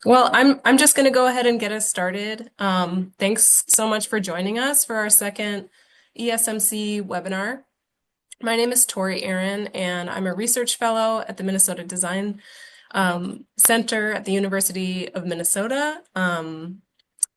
Well, I'm just going to go ahead and get us started. Thanks so much for joining us for our second ESMC webinar. My name is Tori Aaron, and I'm a research fellow at the Minnesota Design Center at the University of Minnesota.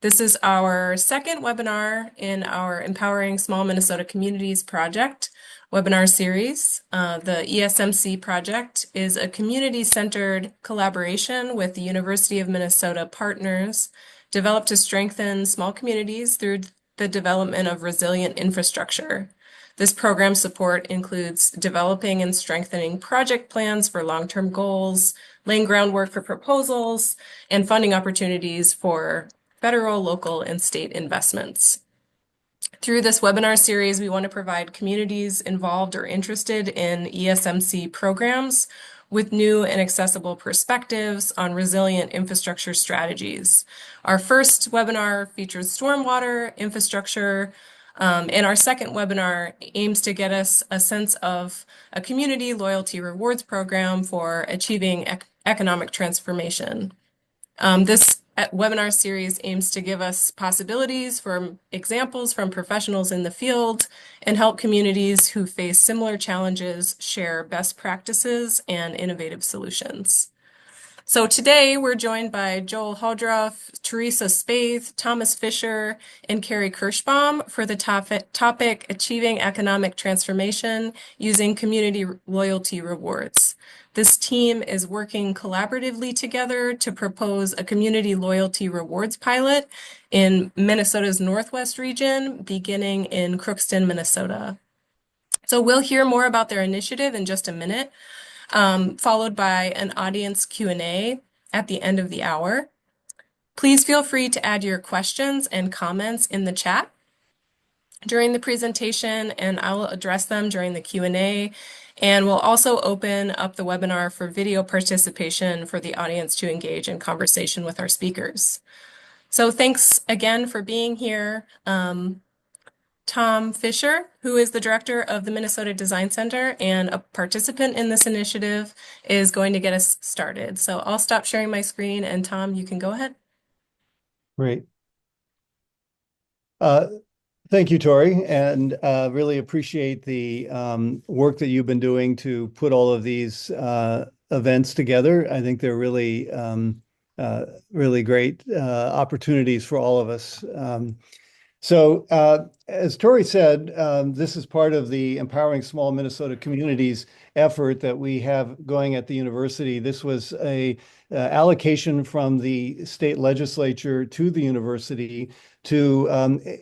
This is our second webinar in our Empowering Small Minnesota Communities project webinar series. The ESMC project is a community-centered collaboration with the University of Minnesota partners developed to strengthen small communities through the development of resilient infrastructure. This program support includes developing and strengthening project plans for long-term goals, laying groundwork for proposals, and funding opportunities for federal, local, and state investments. Through this webinar series, we want to provide communities involved or interested in ESMC programs with new and accessible perspectives on resilient infrastructure strategies. Our first webinar features stormwater infrastructure, and our second webinar aims to get us a sense of a community loyalty rewards program for achieving economic transformation. This webinar series aims to give us possibilities for examples from professionals in the field and help communities who face similar challenges share best practices and innovative solutions. So today we're joined by Joel Hodroff, Teresa Spaeth, Thomas Fisher, and Carrie Kirschbaum for the topic Achieving Economic Transformation Using Community Loyalty Rewards. This team is working collaboratively together to propose a community loyalty rewards pilot in Minnesota's Northwest region, beginning in Crookston, Minnesota. So we'll hear more about their initiative in just a minute, followed by an audience Q&A at the end of the hour. Please feel free to add your questions and comments in the chat during the presentation, and I will address them during the Q&A. And we'll also open up the webinar for video participation for the audience to engage in conversation with our speakers. So thanks again for being here. Tom Fisher, who is the director of the Minnesota Design Center and a participant in this initiative, is going to get us started. So I'll stop sharing my screen, and Tom, you can go ahead. Great. Thank you, Tori, and really appreciate the work that you've been doing to put all of these events together. I think they're really great opportunities for all of us. So as Tori said, this is part of the Empowering Small Minnesota Communities effort that we have going at the university. This was a allocation from the state legislature to the university to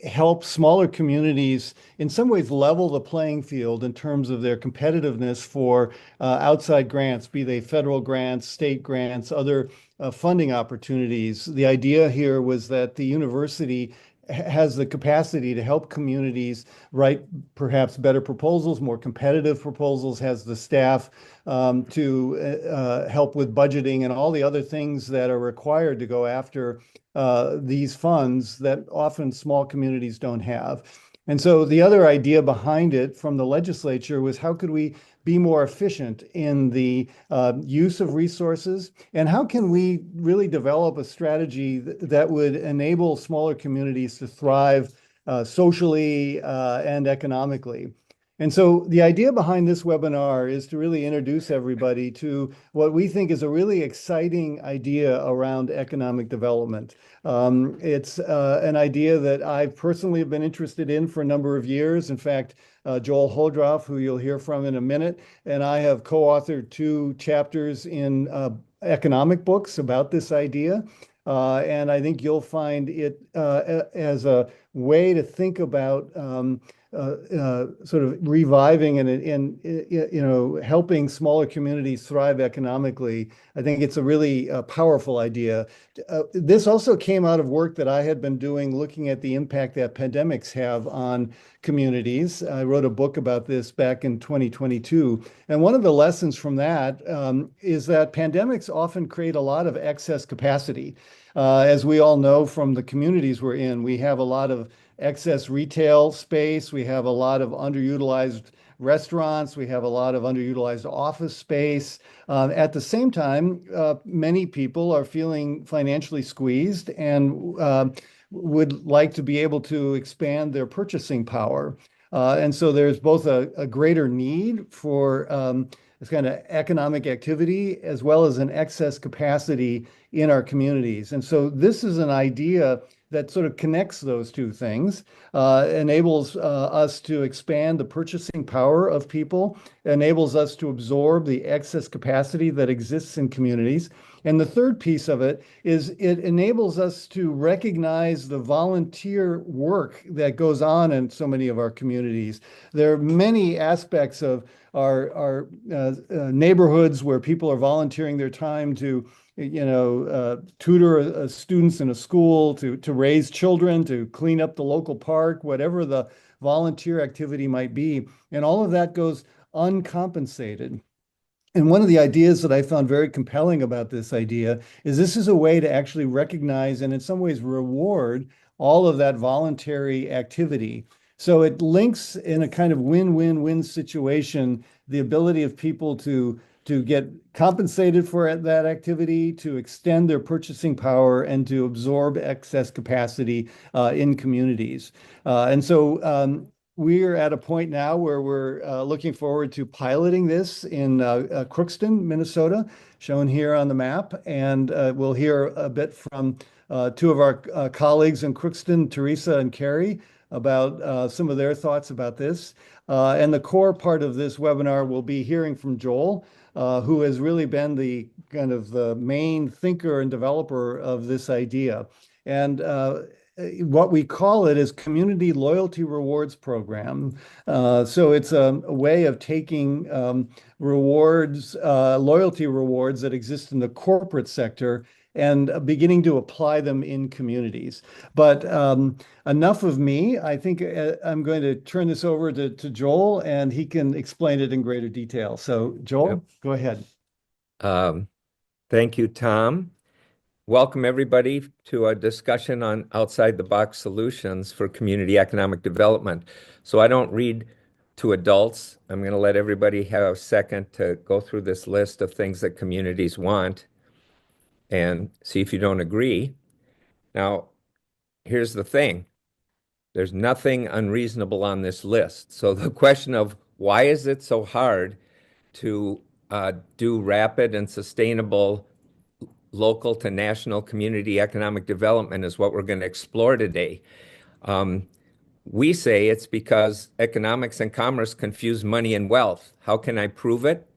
help smaller communities in some ways level the playing field in terms of their competitiveness for outside grants, be they federal grants, state grants, other funding opportunities. The idea here was that the university has the capacity to help communities write perhaps better proposals, more competitive proposals, has the staff to help with budgeting and all the other things that are required to go after these funds that often small communities don't have. And so the other idea behind it from the legislature was how could we be more efficient in the use of resources, and how can we really develop a strategy that would enable smaller communities to thrive socially and economically. And so the idea behind this webinar is to really introduce everybody to what we think is a really exciting idea around economic development. It's an idea that I personally have been interested in for a number of years. In fact, Joel Hodroff, who you'll hear from in a minute, and I have co-authored 2 chapters in economic books about this idea. And I think you'll find it as a way to think about sort of reviving and helping smaller communities thrive economically. I think it's a really powerful idea. This also came out of work that I had been doing looking at the impact that pandemics have on communities. I wrote a book about this back in 2022. And one of the lessons from that is that pandemics often create a lot of excess capacity. As we all know from the communities we're in, we have a lot of excess retail space. We have a lot of underutilized restaurants, we have a lot of underutilized office space. At the same time, many people are feeling financially squeezed and would like to be able to expand their purchasing power. And so there's both a greater need for this kind of economic activity as well as an excess capacity in our communities. And so this is an idea that sort of connects those two things, enables us to expand the purchasing power of people, enables us to absorb the excess capacity that exists in communities. And the third piece of it is it enables us to recognize the volunteer work that goes on in so many of our communities. There are many aspects of our neighborhoods where people are volunteering their time to tutor students in a school, to raise children, to clean up the local park, whatever the volunteer activity might be. And all of that goes uncompensated. And one of the ideas that I found very compelling about this idea is this is a way to actually recognize and in some ways reward all of that voluntary activity. So it links in a kind of win-win-win situation the ability of people to get compensated for that activity, to extend their purchasing power, and to absorb excess capacity in communities. And so we're at a point now where we're looking forward to piloting this in Crookston, Minnesota, shown here on the map. And we'll hear a bit from two of our colleagues in Crookston, Teresa and Carrie, about some of their thoughts about this. And the core part of this webinar will be hearing from Joel, who has really been the kind of the main thinker and developer of this idea. And what we call it is Community Loyalty Rewards Program. So it's a way of taking rewards, loyalty rewards that exist in the corporate sector and beginning to apply them in communities. But enough of me. I think I'm going to turn this over to Joel, and he can explain it in greater detail. So, Joel, Yep. go ahead. Thank you, Tom. Welcome, everybody, to a discussion on outside-the-box solutions for community economic development. So I don't read to adults. I'm going to let everybody have a second to go through this list of things that communities want and see if you don't agree. Now, here's the thing. There's nothing unreasonable on this list. So the question of why is it so hard to do rapid and sustainable local to national community economic development is what we're going to explore today. We say it's because economics and commerce confuse money and wealth. How can I prove it?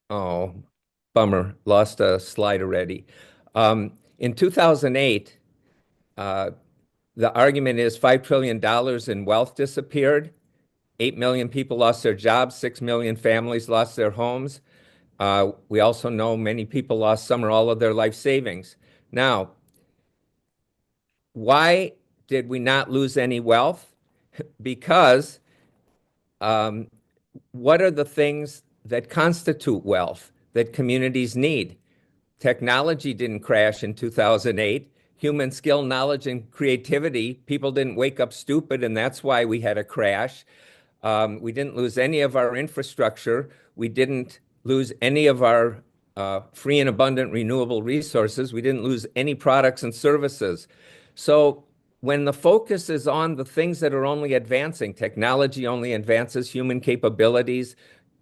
Oh, bummer, lost a slide already. In 2008, the argument is $5 trillion in wealth disappeared. 8 million people lost their jobs. 6 million families lost their homes. We also know many people lost some or all of their life savings. Now, why did we not lose any wealth? Because what are the things that constitute wealth that communities need? Technology didn't crash in 2008. Human skill, knowledge, and creativity, people didn't wake up stupid, and that's why we had a crash. We didn't lose any of our infrastructure. We didn't lose any of our free and abundant renewable resources. We didn't lose any products and services. So when the focus is on the things that are only advancing, technology only advances human capabilities,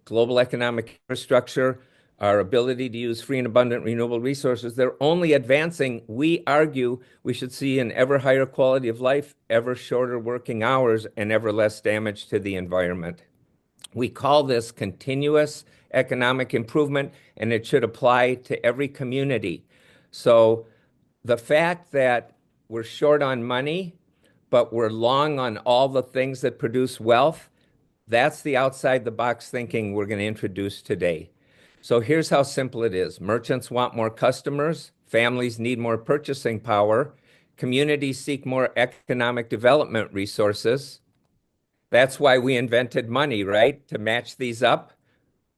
global economic infrastructure, our ability to use free and abundant renewable resources, they're only advancing. We argue we should see an ever higher quality of life, ever shorter working hours, and ever less damage to the environment. We call this continuous economic improvement, and it should apply to every community. So the fact that we're short on money, but we're long on all the things that produce wealth, that's the outside the box thinking we're going to introduce today. So here's how simple it is. Merchants want more customers. Families need more purchasing power. Communities seek more economic development resources. That's why we invented money, right? To match these up.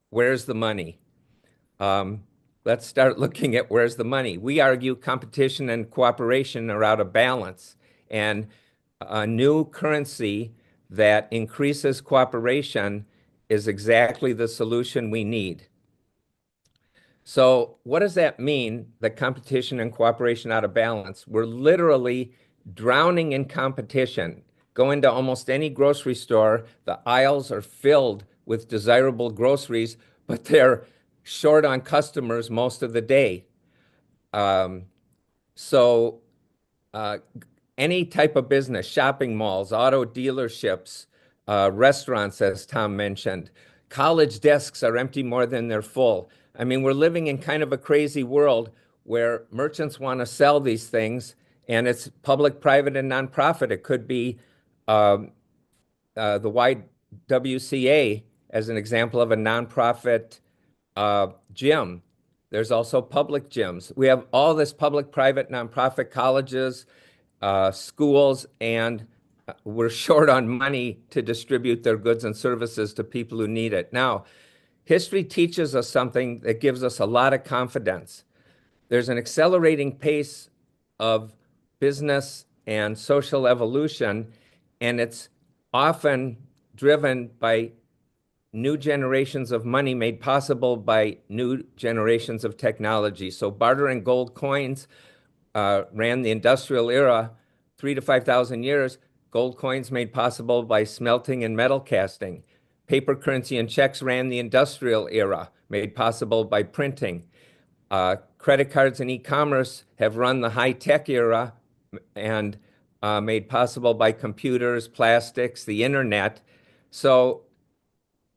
Where's the money? Let's start looking at where's the money. We argue competition and cooperation are out of balance. And a new currency that increases cooperation is exactly the solution we need. So what does that mean, that competition and cooperation out of balance? We're literally drowning in competition. Go into almost any grocery store, the aisles are filled with desirable groceries, but they're short on customers most of the day. Um, so uh, any type of business, shopping malls, auto dealerships, restaurants, as Tom mentioned. College desks are empty more than they're full. I mean, we're living in kind of a crazy world where merchants want to sell these things, and it's public, private, and nonprofit. It could be um, the YWCA as an example of a nonprofit gym. There's also public gyms. We have all this public, private, nonprofit colleges, schools, and we're short on money to distribute their goods and services to people who need it. Now, history teaches us something that gives us a lot of confidence. There's an accelerating pace of business and social evolution, and it's often driven by new generations of money made possible by new generations of technology. So barter and gold coins ran the industrial era 3 to 5 thousand years. Gold coins made possible by smelting and metal casting. Paper currency and checks ran the industrial era, made possible by printing. Credit cards and e-commerce have run the high-tech era and made possible by computers, plastics, the internet. So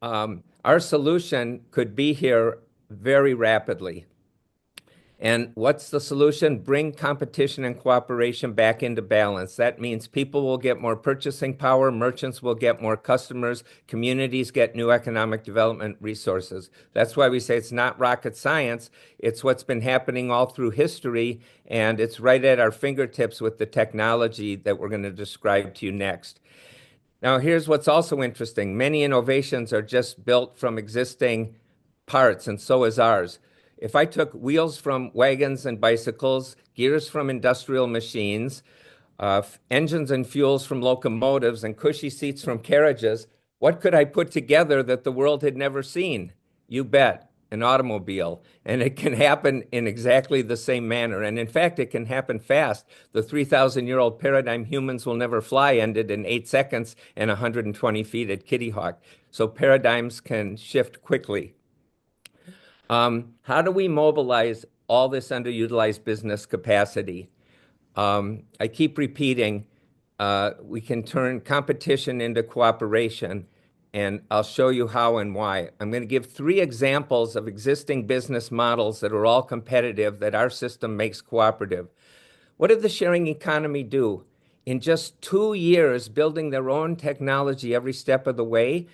our solution could be here very rapidly. And what's the solution? Bring competition and cooperation back into balance. That means people will get more purchasing power, merchants will get more customers, communities get new economic development resources. That's why we say it's not rocket science. It's what's been happening all through history, and it's right at our fingertips with the technology that we're going to describe to you next. Now, here's what's also interesting. Many innovations are just built from existing parts, and so is ours. If I took wheels from wagons and bicycles, gears from industrial machines, engines and fuels from locomotives, and cushy seats from carriages, what could I put together that the world had never seen? You bet, an automobile. And it can happen in exactly the same manner. And in fact, it can happen fast. The 3,000-year-old paradigm humans will never fly ended in 8 seconds and 120 feet at Kitty Hawk. So paradigms can shift quickly. How do we mobilize all this underutilized business capacity? I keep repeating, we can turn competition into cooperation, and I'll show you how and why. I'm going to give 3 examples of existing business models that are all competitive that our system makes cooperative. What did the sharing economy do? In just 2 years, building their own technology every step of the way,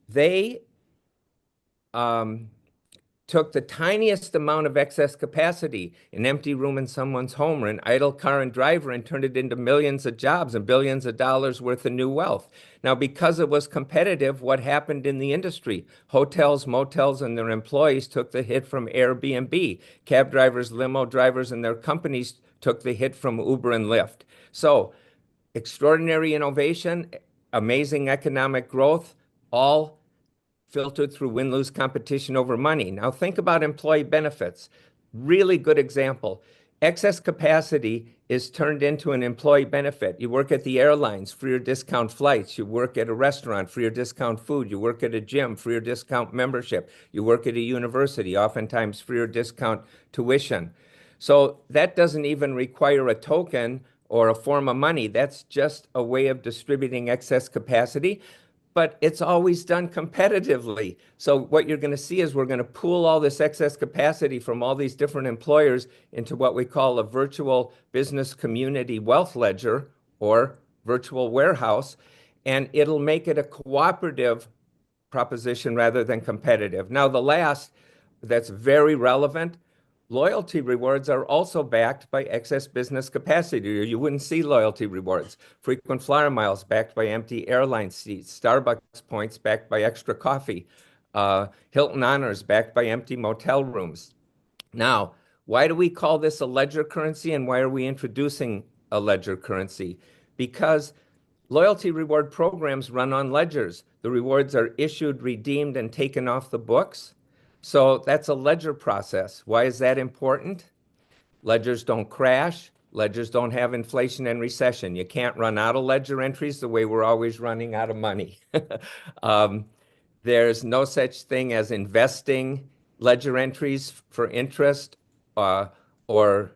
they took the tiniest amount of excess capacity, an empty room in someone's home or an idle car and driver, and turned it into millions of jobs and billions of dollars worth of new wealth. Now, because it was competitive, what happened in the industry? Hotels, motels, and their employees took the hit from Airbnb. Cab drivers, limo drivers, and their companies took the hit from Uber and Lyft. So, extraordinary innovation, amazing economic growth, all filtered through win-lose competition over money. Now think about employee benefits. Really good example. Excess capacity is turned into an employee benefit. You work at the airlines, free or discount flights. You work at a restaurant, free or discount food. You work at a gym, free or discount membership. You work at a university, oftentimes free or discount tuition. So that doesn't even require a token or a form of money. That's just a way of distributing excess capacity, but it's always done competitively. So what you're going to see is we're going to pool all this excess capacity from all these different employers into what we call a virtual business community wealth ledger or virtual warehouse, and it'll make it a cooperative proposition rather than competitive. Now, the last that's very relevant, loyalty rewards are also backed by excess business capacity, or you wouldn't see loyalty rewards. Frequent flyer miles backed by empty airline seats, Starbucks points backed by extra coffee, Hilton honors backed by empty motel rooms. Now, why do we call this a ledger currency, and why are we introducing a ledger currency? Because Loyalty reward programs run on ledgers. The rewards are issued, redeemed, and taken off the books. So that's a ledger process. Why is that important? Ledgers don't crash. Ledgers don't have inflation and recession. You can't run out of ledger entries the way we're always running out of money. um, there's no such thing as investing ledger entries for interest or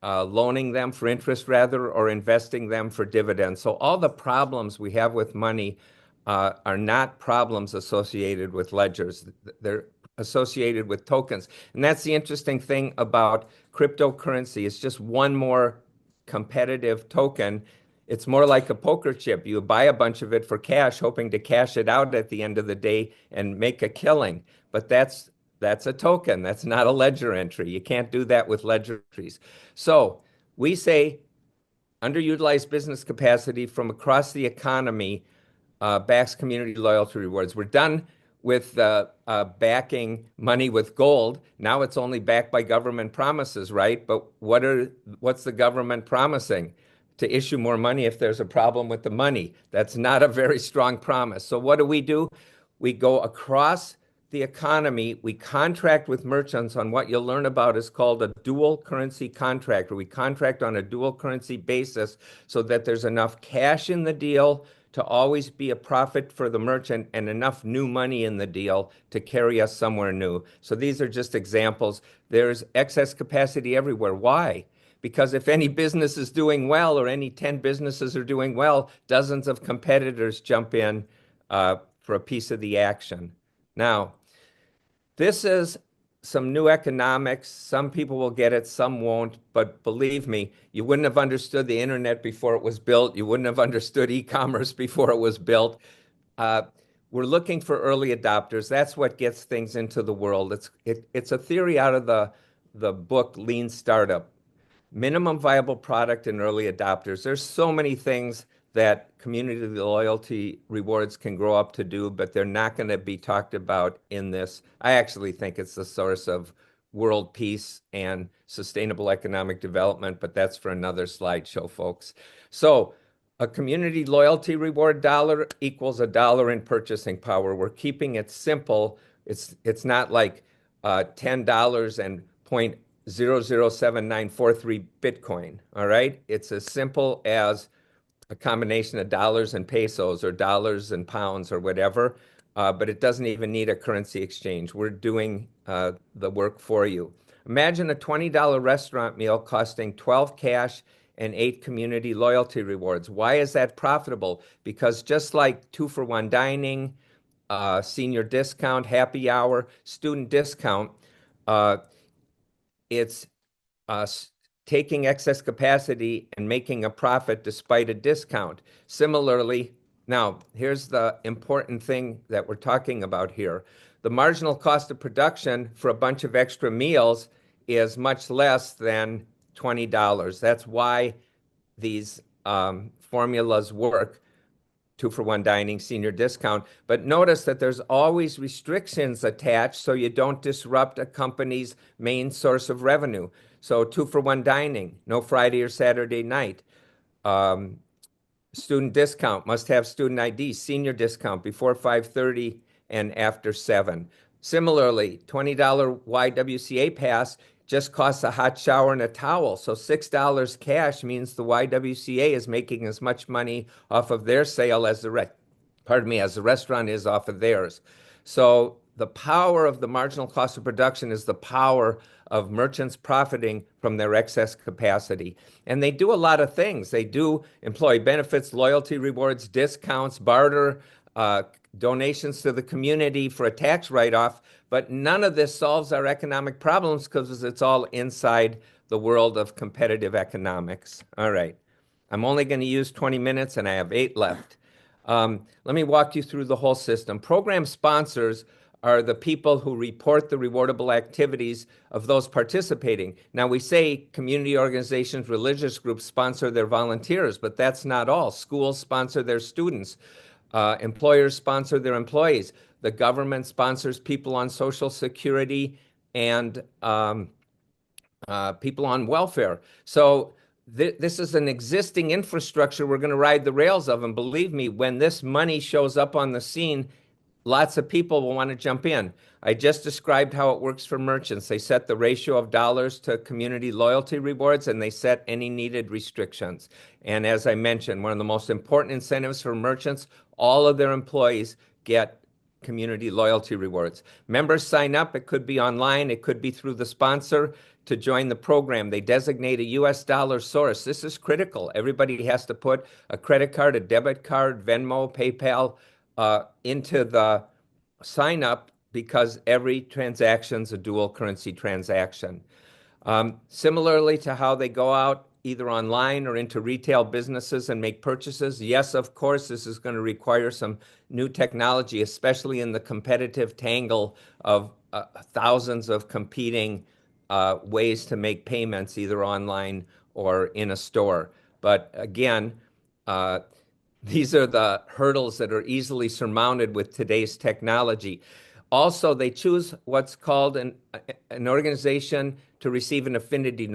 loaning them for interest rather, or investing them for dividends. So all the problems we have with money are not problems associated with ledgers. They're associated with tokens. And that's the interesting thing about cryptocurrency. It's just one more competitive token. It's more like a poker chip. You buy a bunch of it for cash, hoping to cash it out at the end of the day and make a killing. But that's a token. That's not a ledger entry. You can't do that with ledger entries. So we say underutilized business capacity from across the economy backs community loyalty rewards. We're done with backing money with gold. Now it's only backed by government promises, right? But what's the government promising? To issue more money if there's a problem with the money. That's not a very strong promise. So what do? We go across the economy, we contract with merchants on what you'll learn about is called a dual currency contract, where we contract on a dual currency basis so that there's enough cash in the deal to always be a profit for the merchant and enough new money in the deal to carry us somewhere new. So these are just examples. There's excess capacity everywhere. Why? Because if any business is doing well or any 10 businesses are doing well, dozens of competitors jump in for a piece of the action. Now, this is some new economics. Some people will get it, some won't. But believe me, you wouldn't have understood the internet before it was built. You wouldn't have understood e-commerce before it was built. We're looking for early adopters. That's what gets things into the world. It's a theory out of the book Lean Startup. Minimum viable product and early adopters. There's so many things that community loyalty rewards can grow up to do, but they're not going to be talked about in this. I actually think it's the source of world peace and sustainable economic development, but that's for another slideshow, folks. So a community loyalty reward dollar equals a dollar in purchasing power. We're keeping it simple. It's not like $10 and 0.007943 Bitcoin, all right? It's as simple as a combination of dollars and pesos or dollars and pounds or whatever, but it doesn't even need a currency exchange. We're doing the work for you. Imagine a $20 restaurant meal costing 12 cash and 8 community loyalty rewards. Why is that profitable? Because just like 2-for-1 dining, senior discount, happy hour, student discount, it's taking excess capacity and making a profit despite a discount. Similarly, now here's the important thing that we're talking about here. The marginal cost of production for a bunch of extra meals is much less than $20. That's why these formulas work. 2-for-1 dining, senior discount. But notice that there's always restrictions attached so you don't disrupt a company's main source of revenue. So 2-for-1 dining, no Friday or Saturday night. Student discount, must have student ID. Senior discount before 5:30 and after 7. Similarly, $20 YWCA pass just costs a hot shower and a towel. So $6 cash means the YWCA is making as much money off of their sale as the restaurant is off of theirs. So the power of the marginal cost of production is the power of merchants profiting from their excess capacity. And they do a lot of things. They do employee benefits, loyalty rewards, discounts, barter, donations to the community for a tax write-off, but none of this solves our economic problems because it's all inside the world of competitive economics. All right. I'm only going to use 20 minutes and I have 8 left. Let me walk you through the whole system. Program sponsors are the people who report the rewardable activities of those participating. Now, we say community organizations, religious groups sponsor their volunteers, but that's not all. Schools sponsor their students. Employers sponsor their employees. The government sponsors people on Social Security and people on welfare. So this is an existing infrastructure we're going to ride the rails of. And believe me, when this money shows up on the scene, lots of people will want to jump in. I just described how it works for merchants. They set the ratio of dollars to community loyalty rewards, and they set any needed restrictions. And as I mentioned, one of the most important incentives for merchants, all of their employees get community loyalty rewards. Members sign up. It could be online. It could be through the sponsor to join the program. They designate a US dollar source. This is critical. Everybody has to put a credit card, a debit card, Venmo, PayPal into the sign up because every transaction is a dual currency transaction. Similarly to how they go out either online or into retail businesses and make purchases, yes, of course, this is going to require some new technology, especially in the competitive tangle of thousands of competing ways to make payments either online or in a store. But again, these are the hurdles that are easily surmounted with today's technology. Also, they choose what's called an organization to receive an affinity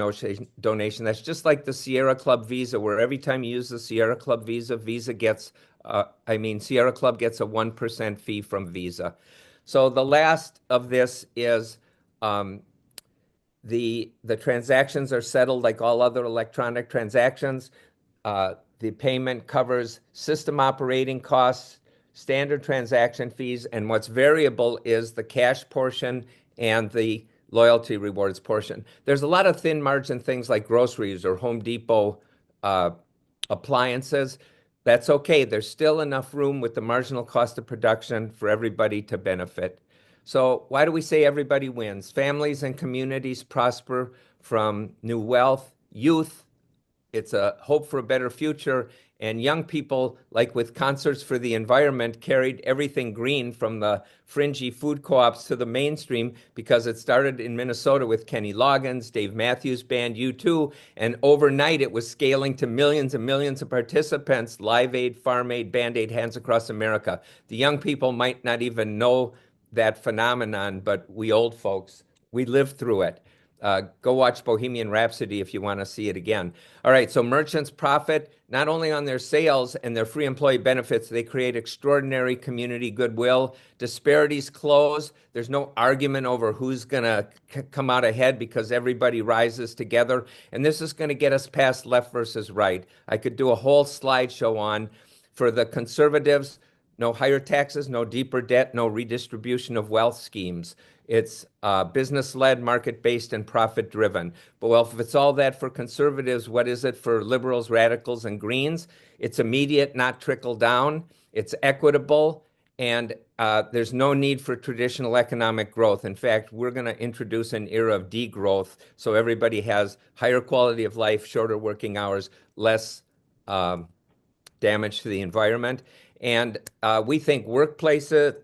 donation. That's just like the Sierra Club Visa, where every time you use the Sierra Club Visa, Sierra Club gets a 1% fee from Visa. So the last of this is the transactions are settled like all other electronic transactions. The payment covers system operating costs, standard transaction fees, and what's variable is the cash portion and the loyalty rewards portion. There's a lot of thin margin things like groceries or Home Depot appliances. That's okay. There's still enough room with the marginal cost of production for everybody to benefit. So why do we say everybody wins? Families and communities prosper from new wealth, youth, it's a hope for a better future. And young people, like with Concerts for the Environment, carried everything green from the fringy food co-ops to the mainstream because it started in Minnesota with Kenny Loggins, Dave Matthews Band, U2, and overnight it was scaling to millions and millions of participants, Live Aid, Farm Aid, Band Aid, Hands Across America. The young people might not even know that phenomenon, but we old folks, we lived through it. Go watch Bohemian Rhapsody if you want to see it again. All right, so merchants profit not only on their sales and their free employee benefits, they create extraordinary community goodwill. Disparities close. There's no argument over who's going to come out ahead because everybody rises together. And this is going to get us past left versus right. I could do a whole slideshow on for the conservatives. No higher taxes, no deeper debt, no redistribution of wealth schemes. It's business-led, market-based, and profit-driven. But well, if it's all that for conservatives, what is it for liberals, radicals, and greens? It's immediate, not trickle down. It's equitable, and there's no need for traditional economic growth. In fact, we're going to introduce an era of degrowth so everybody has higher quality of life, shorter working hours, less damage to the environment. And we think workplaces,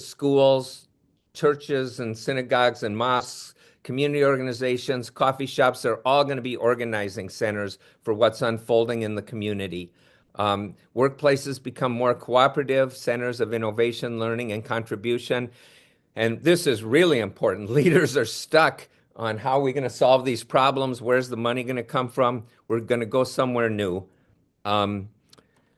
schools, churches and synagogues and mosques, community organizations, coffee shops, they're all going to be organizing centers for what's unfolding in the community. Workplaces become more cooperative, centers of innovation, learning, and contribution. And this is really important. Leaders are stuck on how are we going to solve these problems? Where's the money going to come from? We're going to go somewhere new.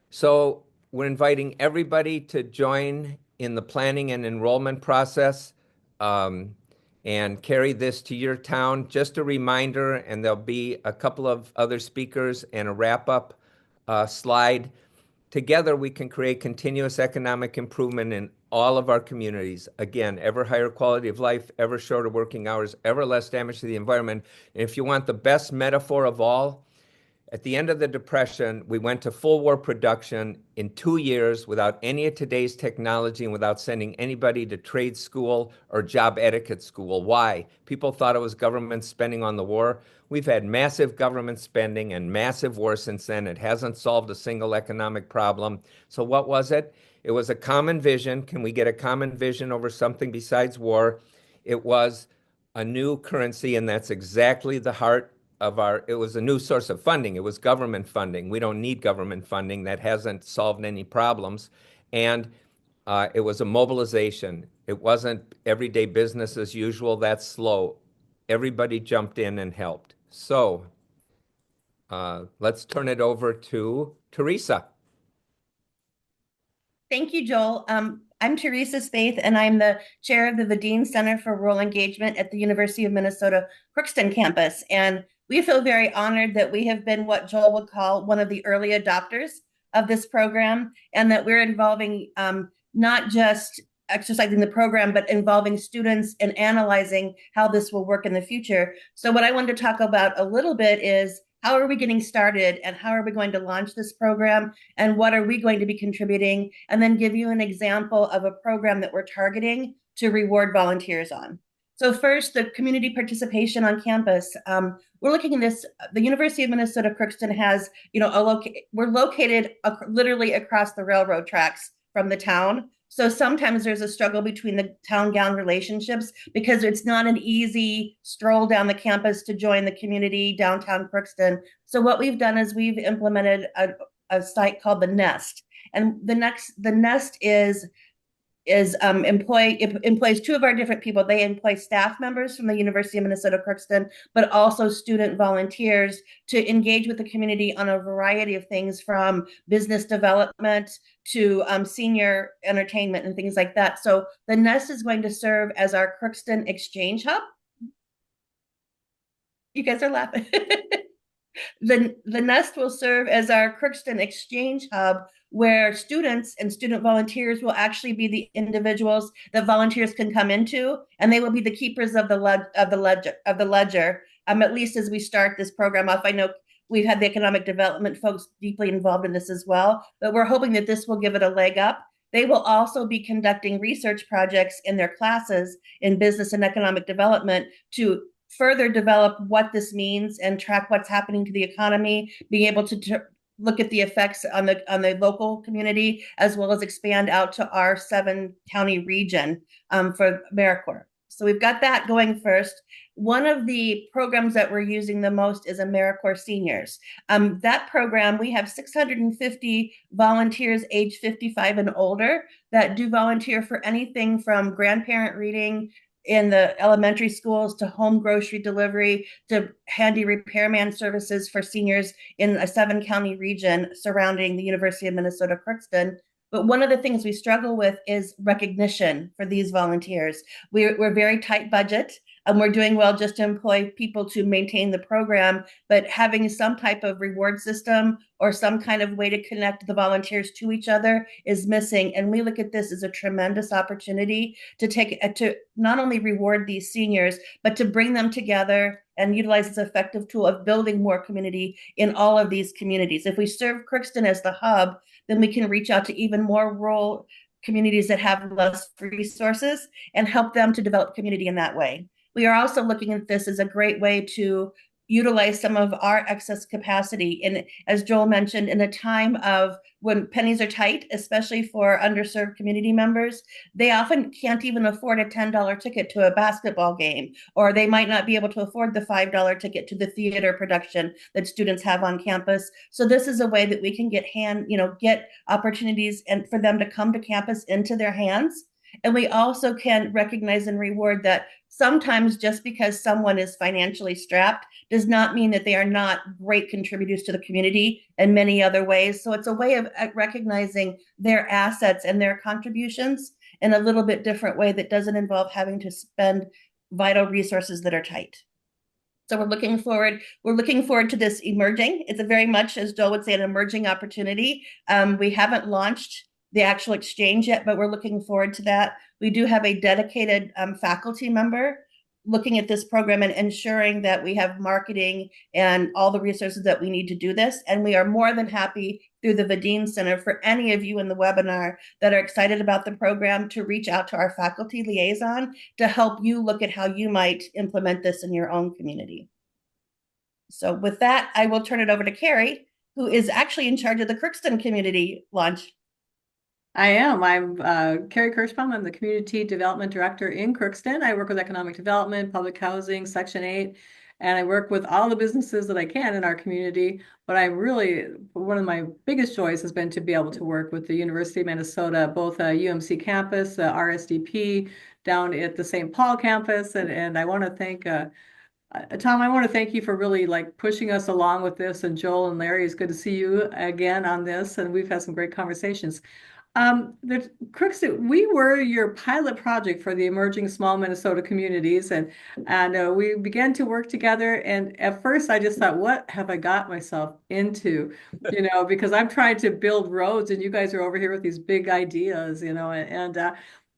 So we're inviting everybody to join in the planning and enrollment process and carry this to your town. Just a reminder, and there'll be a couple of other speakers and a wrap-up slide. Together, we can create continuous economic improvement in all of our communities. Again, ever higher quality of life, ever shorter working hours, ever less damage to the environment. And if you want the best metaphor of all, at the end of the Depression, we went to full war production in 2 years without any of today's technology and without sending anybody to trade school or job etiquette school. Why? People thought it was government spending on the war. We've had massive government spending and massive war since then. It hasn't solved a single economic problem. So what was it? It was a common vision. Can we get a common vision over something besides war? It was a new currency, and that's exactly the heart of it was a new source of funding. It was government funding. We don't need government funding. That hasn't solved any problems. And it was a mobilization. It wasn't everyday business as usual. That's slow. Everybody jumped in and helped. So Let's turn it over to Teresa. Thank you, Joel. I'm Teresa Spaeth, and I'm the chair of the Vadine Center for Rural Engagement at the University of Minnesota Crookston campus. And we feel very honored that we have been what Joel would call one of the early adopters of this program, and that we're involving not just exercising the program, but involving students and analyzing how this will work in the future. So what I wanted to talk about a little bit is how are we getting started and how are we going to launch this program and what are we going to be contributing, and then give you an example of a program that we're targeting to reward volunteers on. So first, the community participation on campus. We're looking at this, the University of Minnesota Crookston has, we're located literally across the railroad tracks from the town. So sometimes there's a struggle between the town-gown relationships because it's not an easy stroll down the campus to join the community downtown Crookston. So what we've done is we've implemented a site called the Nest. And the Nest employs two of our different people. They employ staff members from the University of Minnesota Crookston, but also student volunteers to engage with the community on a variety of things, from business development to senior entertainment and things like that. So the Nest is going to serve as our Crookston Exchange Hub. You guys are laughing. The Nest will serve as our Crookston Exchange Hub, where students and student volunteers will actually be the individuals that volunteers can come into, and they will be the keepers of the ledger. At least as we start this program off. I know we've had the economic development folks deeply involved in this as well, but we're hoping that this will give it a leg up. They will also be conducting research projects in their classes in business and economic development to further develop what this means and track what's happening to the economy, being able to look at the effects on the local community, as well as expand out to our 7-county region for AmeriCorps. So we've got that going first. One of the programs that we're using the most is AmeriCorps Seniors. That program, we have 650 volunteers age 55 and older that do volunteer for anything from grandparent reading in the elementary schools to home grocery delivery to handy repairman services for seniors in a 7-county region surrounding the University of Minnesota Crookston. But one of the things we struggle with is recognition for these volunteers. We're very tight budget. We're doing well just to employ people to maintain the program, but having some type of reward system or some kind of way to connect the volunteers to each other is missing. And we look at this as a tremendous opportunity to not only reward these seniors, but to bring them together and utilize this effective tool of building more community in all of these communities. If we serve Crookston as the hub, then we can reach out to even more rural communities that have less resources and help them to develop community in that way. We are also looking at this as a great way to utilize some of our excess capacity. And as Joel mentioned, in a time of when pennies are tight, especially for underserved community members, they often can't even afford a $10 ticket to a basketball game, or they might not be able to afford the $5 ticket to the theater production that students have on campus. So this is a way that we can get opportunities and for them to come to campus into their hands. And we also can recognize and reward that sometimes just because someone is financially strapped does not mean that they are not great contributors to the community in many other ways. So it's a way of recognizing their assets and their contributions in a little bit different way that doesn't involve having to spend vital resources that are tight. So we're looking forward to this emerging. It's a very much, as Joel would say, an emerging opportunity. We haven't launched the actual exchange yet, but we're looking forward to that. We do have a dedicated faculty member looking at this program and ensuring that we have marketing and all the resources that we need to do this. And we are more than happy through the Vadine Center for any of you in the webinar that are excited about the program to reach out to our faculty liaison to help you look at how you might implement this in your own community. So with that, I will turn it over to Carrie, who is actually in charge of the Crookston community launch. I am. I'm Carrie Kirschbaum. I'm the Community Development Director in Crookston. I work with economic development, public housing, Section 8, and I work with all the businesses that I can in our community. But one of my biggest joys has been to be able to work with the University of Minnesota, both UMC campus, RSDP, down at the St. Paul campus. And I want to thank Tom, I want to thank you for really like pushing us along with this. And Joel and Larry, it's good to see you again on this. And we've had some great conversations. Crookston, we were your pilot project for the emerging small Minnesota communities, and we began to work together. And at first, I just thought, what have I got myself into? Because I'm trying to build roads, and you guys are over here with these big ideas, and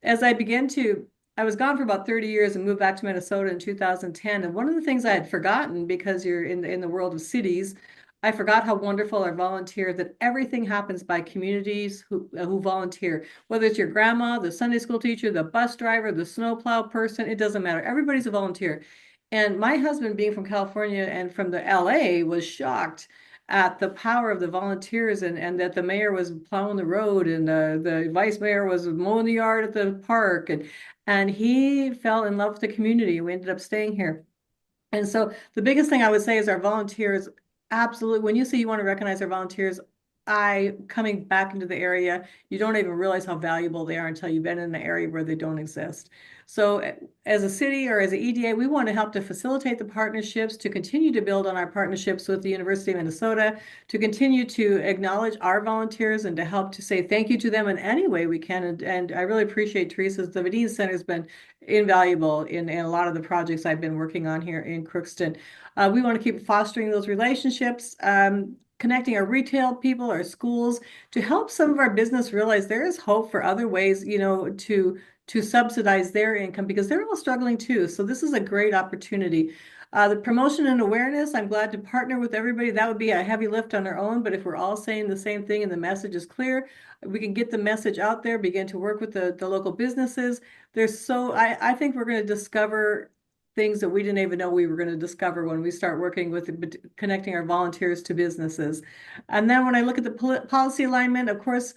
as I was gone for about 30 years and moved back to Minnesota in 2010. And one of the things I had forgotten, because you're in the world of cities, I forgot how wonderful our volunteers, that everything happens by communities who volunteer, whether it's your grandma, the Sunday school teacher, the bus driver, the snowplow person, it doesn't matter. Everybody's a volunteer. And my husband, being from California and from the LA, was shocked at the power of the volunteers, and that the mayor was plowing the road, and the vice mayor was mowing the yard at the park, and he fell in love with the community. We ended up staying here. And so the biggest thing I would say is our volunteers, absolutely, when you say you want to recognize our volunteers, coming back into the area, you don't even realize how valuable they are until you've been in an area where they don't exist. So as a city or as an EDA, we want to help to facilitate the partnerships, to continue to build on our partnerships with the University of Minnesota, to continue to acknowledge our volunteers and to help to say thank you to them in any way we can. And I really appreciate Teresa's, the Medine Center has been invaluable in a lot of the projects I've been working on here in Crookston. We want to keep fostering those relationships, connecting our retail people, our schools, to help some of our business realize there is hope for other ways, to subsidize their income, because they're all struggling too. So this is a great opportunity. The promotion and awareness, I'm glad to partner with everybody. That would be a heavy lift on our own, but if we're all saying the same thing and the message is clear, we can get the message out there, begin to work with the local businesses. I think we're going to discover things that we didn't even know we were going to discover when we start working with connecting our volunteers to businesses. And then when I look at the policy alignment, of course,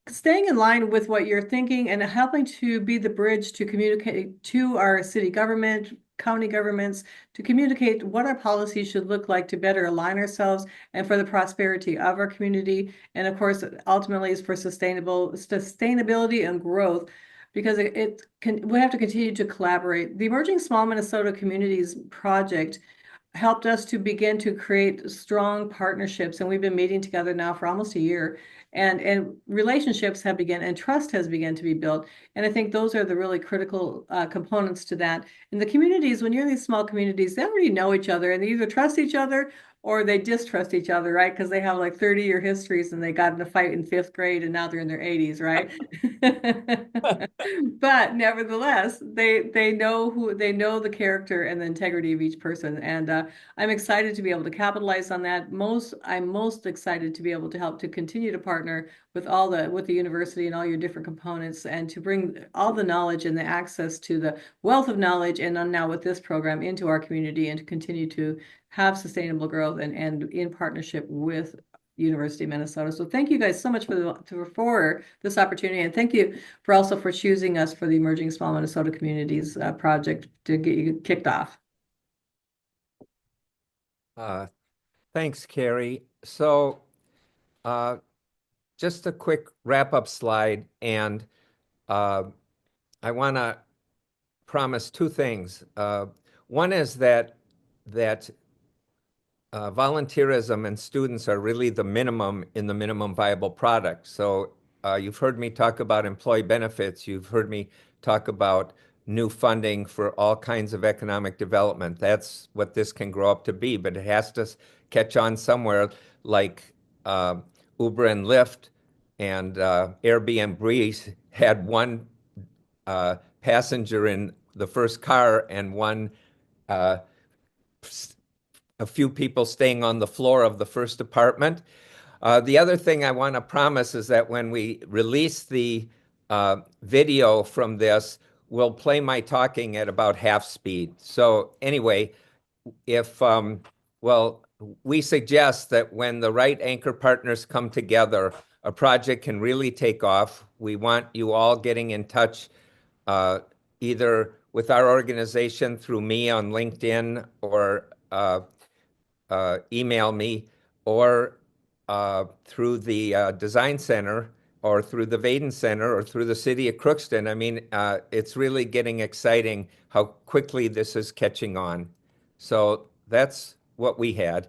staying in line with what you're thinking and helping to be the bridge to communicate to our city government, county governments, to communicate what our policies should look like to better align ourselves and for the prosperity of our community. And of course, ultimately is for sustainability and growth, because we have to continue to collaborate. The Emerging Small Minnesota Communities Project helped us to begin to create strong partnerships, and we've been meeting together now for almost a year, and relationships have begun, and trust has begun to be built. And I think those are the really critical components to that. In the communities, when you're in these small communities, they already know each other, and they either trust each other or they distrust each other, right? Because they have like 30-year histories, and they got in a fight in 5th grade and now they're in their 80s, right? But nevertheless, they know the character and the integrity of each person. And I'm excited to be able to capitalize on that. I'm most excited to be able to help to continue to partner with with the university and all your different components, and to bring all the knowledge and the access to the wealth of knowledge, and now with this program, into our community, and to continue to have sustainable growth and in partnership with University of Minnesota. So thank you guys so much for this opportunity, and thank you for choosing us for the Emerging Small Minnesota Communities project to get you kicked off. Thanks, Carrie. So just a quick wrap-up slide, and I want to promise two things. One is that volunteerism and students are really the minimum in the minimum viable product. So you've heard me talk about employee benefits. You've heard me talk about new funding for all kinds of economic development. That's what this can grow up to be, but it has to catch on somewhere, like Uber and Lyft and Airbnb had one passenger in the first car and a few people staying on the floor of the first apartment. The other thing I want to promise is that when we release the video from this, we'll play my talking at about half speed. So anyway, we suggest that when the right anchor partners come together, a project can really take off. We want you all getting in touch either with our organization through me on LinkedIn, or email me, or through the Design Center, or through the Vaden Center, or through the City of Crookston. I mean, it's really getting exciting how quickly this is catching on. So that's what we had.